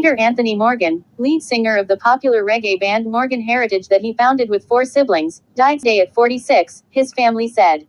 Peter Anthony Morgan, lead singer of the popular reggae band Morgan Heritage that he founded with 4 siblings, died today at 46, his family said.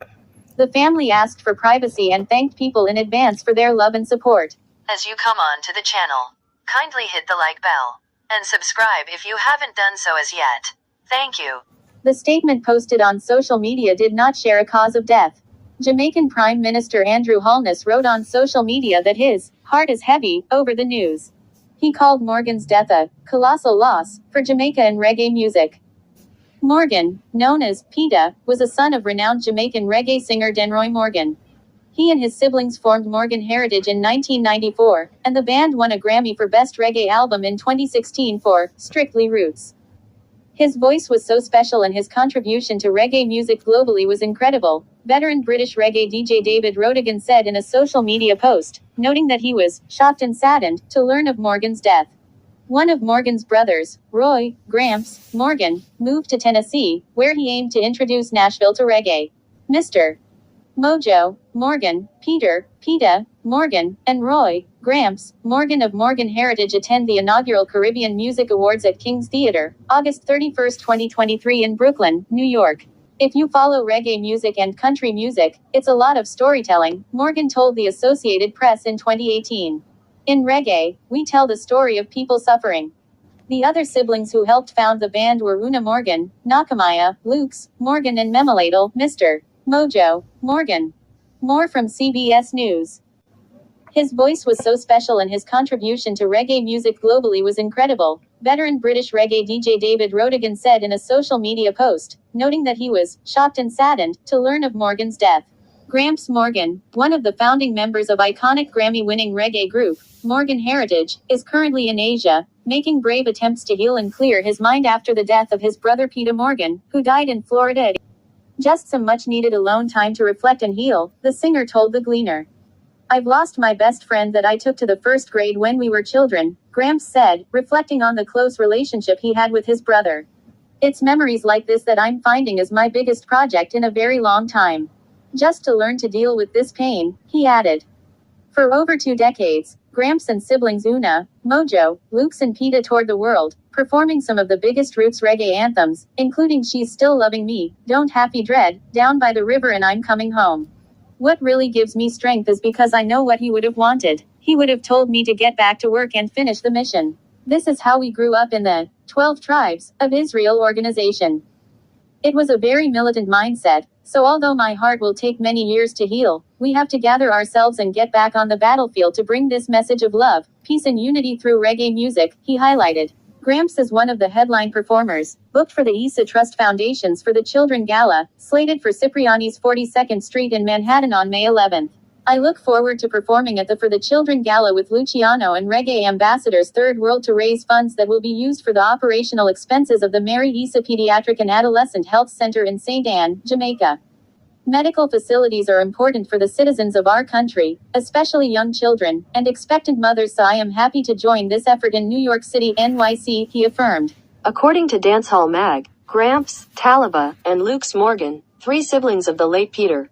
The family asked for privacy and thanked people in advance for their love and support. As you come on to the channel, kindly hit the like bell and subscribe if you haven't done so as yet. Thank you. The statement posted on social media did not share a cause of death. Jamaican Prime Minister Andrew Holness wrote on social media that his heart is heavy over the news. He called Morgan's death a colossal loss for Jamaica and reggae music. Morgan, known as Peter, was a son of renowned Jamaican reggae singer Denroy Morgan. He and his siblings formed Morgan Heritage in 1994, and the band won a Grammy for Best Reggae Album in 2016 for Strictly Roots. His voice was so special and his contribution to reggae music globally was incredible, veteran British reggae DJ David Rodigan said in a social media post, noting that he was shocked and saddened to learn of Morgan's death. One of Morgan's brothers, Roy Gramps Morgan, moved to Tennessee, where he aimed to introduce Nashville to reggae. Mr. Mojo Morgan, Peter Morgan, and Roy Gramps Morgan of Morgan Heritage attend the inaugural Caribbean Music Awards at King's Theater, August 31, 2023 in Brooklyn, New York. If you follow reggae music and country music, it's a lot of storytelling, Morgan told the Associated Press in 2018. In reggae, we tell the story of people suffering. The other siblings who helped found the band were Una Morgan, Nakamaya, Lukes Morgan and Memaladel, Mr. Mojo Morgan. More from CBS News. His voice was so special and his contribution to reggae music globally was incredible, veteran British reggae DJ David Rodigan said in a social media post, noting that he was shocked and saddened to learn of Morgan's death. Gramps Morgan, one of the founding members of iconic Grammy-winning reggae group, Morgan Heritage, is currently in Asia, making brave attempts to heal and clear his mind after the death of his brother Peter Morgan, who died in Florida. Just some much-needed alone time to reflect and heal, the singer told The Gleaner. I've lost my best friend that I took to the first grade when we were children, Gramps said, reflecting on the close relationship he had with his brother. It's memories like this that I'm finding is my biggest project in a very long time. Just to learn to deal with this pain, he added. For over 2 decades, Gramps and siblings Una, Mojo, Lukes and Peter toured the world, performing some of the biggest roots reggae anthems, including She's Still Loving Me, Don't Happy Dread, Down by the River and I'm Coming Home. What really gives me strength is because I know what he would have wanted. He would have told me to get back to work and finish the mission. This is how we grew up in the 12 Tribes of Israel organization. It was a very militant mindset, so although my heart will take many years to heal, we have to gather ourselves and get back on the battlefield to bring this message of love, peace and unity through reggae music, he highlighted. Gramps is one of the headline performers, booked for the Isa Trust Foundation's For the Children Gala, slated for Cipriani's 42nd Street in Manhattan on May 11. I look forward to performing at the For the Children Gala with Luciano and Reggae Ambassadors Third World to raise funds that will be used for the operational expenses of the Mary Isa Pediatric and Adolescent Health Center in St. Anne, Jamaica. Medical facilities are important for the citizens of our country, especially young children, and expectant mothers, so I am happy to join this effort in New York City, NYC, he affirmed. According to Dancehall Mag, Gramps, Taliba, and Lukes Morgan, 3 siblings of the late Peter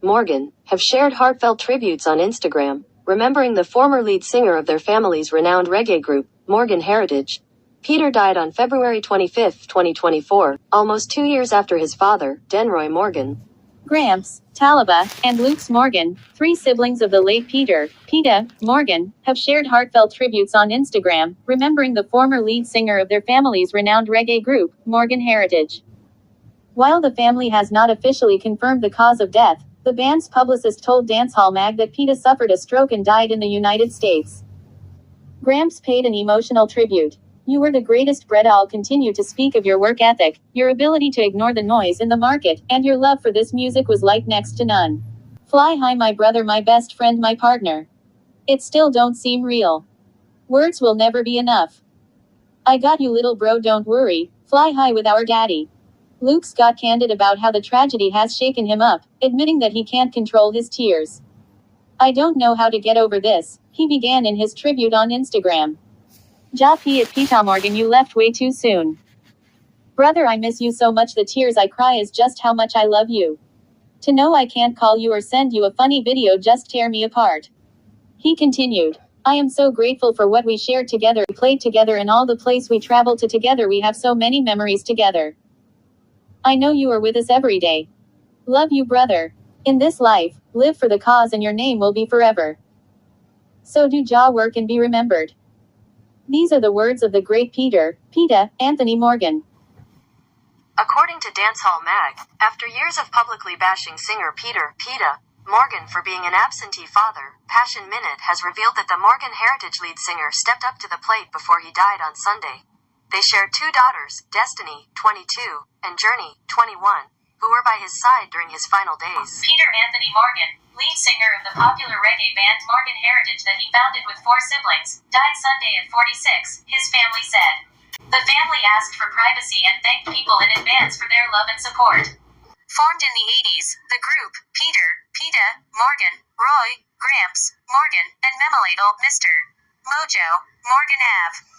Morgan, have shared heartfelt tributes on Instagram, remembering the former lead singer of their family's renowned reggae group, Morgan Heritage. Peter died on February 25, 2024, almost 2 years after his father, Denroy Morgan. Gramps, Taliba, and Lukes Morgan, 3 siblings of the late Peter Morgan, have shared heartfelt tributes on Instagram, remembering the former lead singer of their family's renowned reggae group, Morgan Heritage. While the family has not officially confirmed the cause of death, the band's publicist told Dancehall Mag that Peter suffered a stroke and died in the United States. Gramps paid an emotional tribute. You were the greatest, Brett. I'll continue to speak of your work ethic, your ability to ignore the noise in the market, and your love for this music was like next to none. Fly high, my brother, my best friend, my partner. It still don't seem real. Words will never be enough. I got you, little bro, don't worry, fly high with our daddy. Lukes got candid about how the tragedy has shaken him up, admitting that he can't control his tears. I don't know how to get over this, he began in his tribute on Instagram. Ja P at Peter Morgan, you left way too soon. Brother, I miss you so much, the tears I cry is just how much I love you. To know I can't call you or send you a funny video just tear me apart. He continued. I am so grateful for what we shared together, we played together, and all the place we traveled to together. We have so many memories together. I know you are with us every day. Love you, brother. In this life, live for the cause and your name will be forever. So do jaw work and be remembered. These are the words of the great PETA, Anthony Morgan. According to Dancehall Mag, after years of publicly bashing singer PETA, Morgan for being an absentee father, Passion Minute has revealed that the Morgan Heritage lead singer stepped up to the plate before he died on Sunday. They shared two daughters, Destiny, 22, and Journey, 21, who were by his side during his final days. Peter Anthony Morgan, lead singer of the popular reggae band Morgan Heritage that he founded with 4 siblings, died Sunday at 46, his family said. The family asked for privacy and thanked people in advance for their love and support. Formed in the 80s, the group, PETA, Morgan, Roy, Gramps, Morgan, and Memoladal, Mr. Mojo, Morgan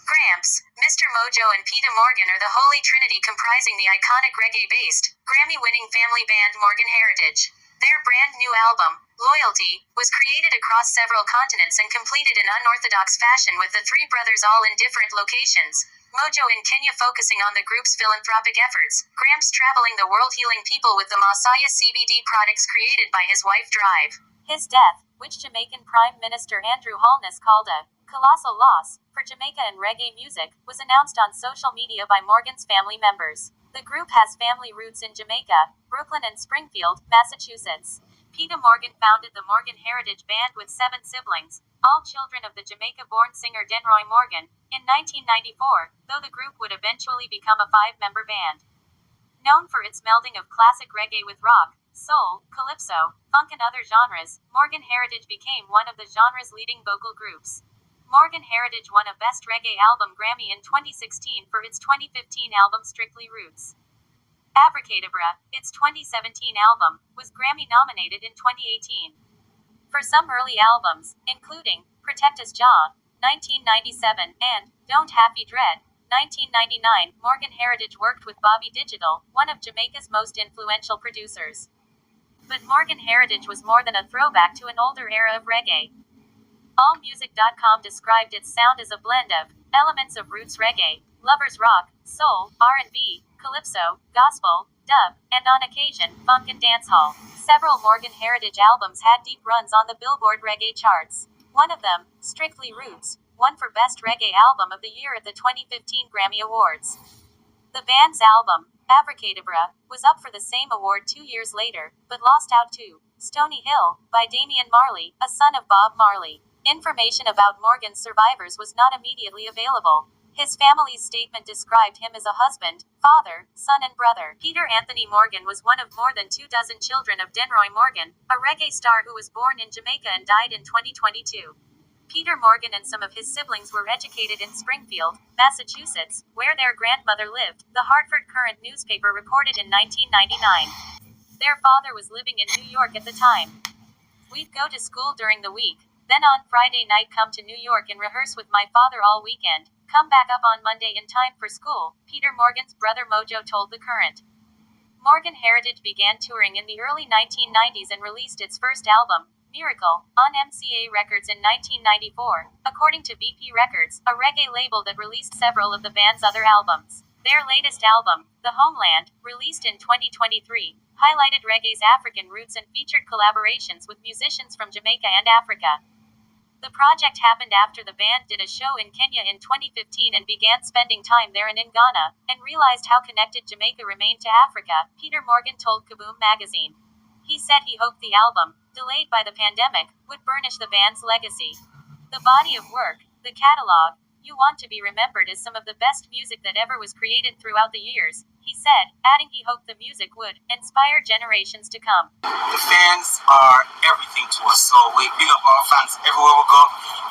Gramps, Mr. Mojo and PETA Morgan are the holy trinity comprising the iconic reggae-based, Grammy-winning family band Morgan Heritage. Their brand new album, Loyalty, was created across several continents and completed in unorthodox fashion with the 3 brothers all in different locations. Mojo in Kenya focusing on the group's philanthropic efforts, Gramps traveling the world healing people with the Masaya CBD products created by his wife Drive. His death, which Jamaican Prime Minister Andrew Holness called a colossal loss for Jamaica and reggae music, was announced on social media by Morgan's family members. The group has family roots in Jamaica, Brooklyn and Springfield, Massachusetts. PETA Morgan founded the Morgan Heritage Band with 7 siblings, all children of the Jamaica-born singer Denroy Morgan, in 1994, though the group would eventually become a 5-member band. Known for its melding of classic reggae with rock, soul, calypso, funk and other genres, Morgan Heritage became one of the genre's leading vocal groups. Morgan Heritage won a Best Reggae Album Grammy in 2016 for its 2015 album Strictly Roots. Abracadabra, its 2017 album, was Grammy-nominated in 2018. For some early albums, including Protect Us Jah, 1997, and Don't Happy Dread, 1999, Morgan Heritage worked with Bobby Digital, one of Jamaica's most influential producers. But Morgan Heritage was more than a throwback to an older era of reggae. AllMusic.com described its sound as a blend of elements of roots reggae, lovers rock, soul, R&B, calypso, gospel, dub, and on occasion, funk and dancehall. Several Morgan Heritage albums had deep runs on the Billboard reggae charts. One of them, Strictly Roots, won for Best Reggae Album of the Year at the 2015 Grammy Awards. The band's album, Abracadabra, was up for the same award 2 years later, but lost out to Stony Hill, by Damian Marley, a son of Bob Marley. Information about Morgan's survivors was not immediately available. His family's statement described him as a husband, father, son and brother. Peter Anthony Morgan was one of more than 24 children of Denroy Morgan, a reggae star who was born in Jamaica and died in 2022. Peter Morgan and some of his siblings were educated in Springfield, Massachusetts, where their grandmother lived, the Hartford Courant newspaper reported in 1999. Their father was living in New York at the time. We'd go to school during the week, then on Friday night come to New York and rehearse with my father all weekend, come back up on Monday in time for school, Peter Morgan's brother Mojo told the Courant. Morgan Heritage began touring in the early 1990s and released its first album, Miracle, on MCA Records in 1994, according to BP Records, a reggae label that released several of the band's other albums. Their latest album, The Homeland, released in 2023, highlighted reggae's African roots and featured collaborations with musicians from Jamaica and Africa. The project happened after the band did a show in Kenya in 2015 and began spending time there and in Ghana, and realized how connected Jamaica remained to Africa, Peter Morgan told Kaboom magazine. He said he hoped the album, delayed by the pandemic, would burnish the band's legacy. The body of work, the catalog, You Want to Be Remembered is some of the best music that ever was created throughout the years, he said, adding he hoped the music would inspire generations to come. The fans are everything to us, so we big up our fans everywhere we go.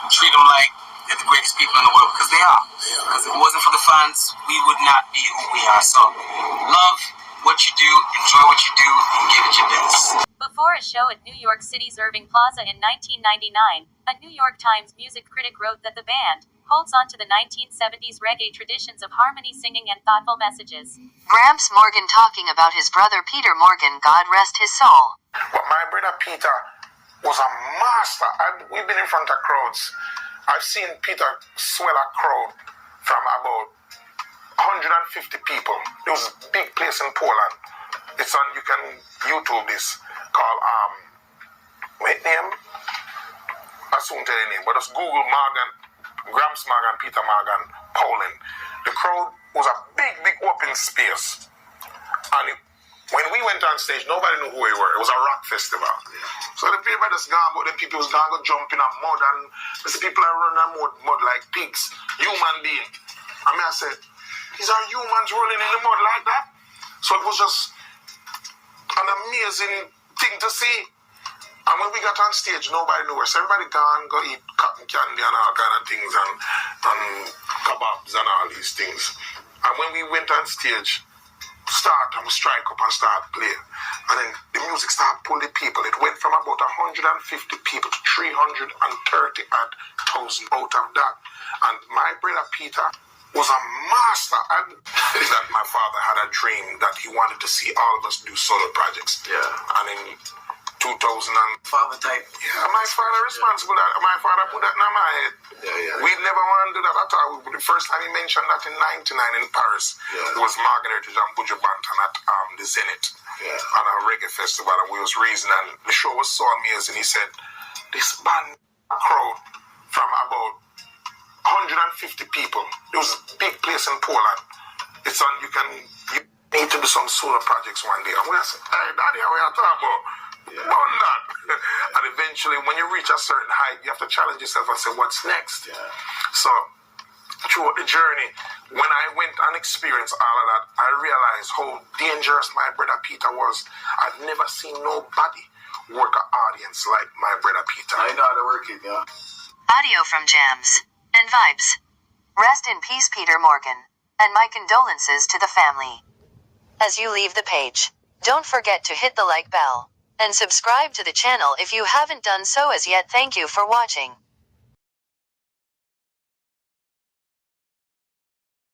We treat them like they're the greatest people in the world, because they are. Because if it wasn't for the fans, we would not be who we are. So, love what you do, enjoy what you do, and give it your best. Before a show at New York City's Irving Plaza in 1999, a New York Times music critic wrote that the band holds on to the 1970s reggae traditions of harmony singing and thoughtful messages. Gramps Morgan talking about his brother Peter Morgan, God rest his soul. But my brother Peter was a master. We've been in front of crowds I've seen Peter swell a crowd from about 150 people. There was a big place in Poland. It's on, you can YouTube this, called, what name? I soon tell you the name, but just Google Morgan, Gramps Morgan, Peter Morgan, Poland. The crowd was a big, big open space. And when we went on stage, nobody knew who we were. It was a rock festival. So the people just gone, but then people was gonna go jump in a mud, and the people are running mud like pigs, human being. I mean, I said, these are humans rolling in the mud like that? So it was just an amazing thing to see. And when we got on stage, nobody knew us. Everybody gone, go eat cotton candy and all kind of things, and kebabs and all these things. And when we went on stage, start and we strike up and start play. And then the music started pulling people. It went from about 150 people to 330,000 out of that. And my brother Peter was a master. And that my father had a dream that he wanted to see all of us do solo projects. Yeah. And in 2000 father type. Yeah, my father responsible. Yeah. My father put that in my head. Yeah. We never wanted to do that at all. The first time he mentioned that in 99 in Paris, it was Margaret and Buju Banton at the Zenith on a reggae festival, and we was reasoning, and the show was so amazing. He said, this band crowd from about 150 people. There was a big place in Poland. It's on, you need to do some solo projects one day. And we said, hey, Daddy, what are you talking about? On that. And eventually, when you reach a certain height, you have to challenge yourself and say, what's next? So, throughout the journey, when I went and experienced all of that, I realized how dangerous my brother Peter was. I've never seen nobody work an audience like my brother Peter. I know how to work it, yeah. Audio from Jams and Vibes. Rest in peace, Peter Morgan. And my condolences to the family. As you leave the page, don't forget to hit the like bell and subscribe to the channel if you haven't done so as yet. Thank you for watching.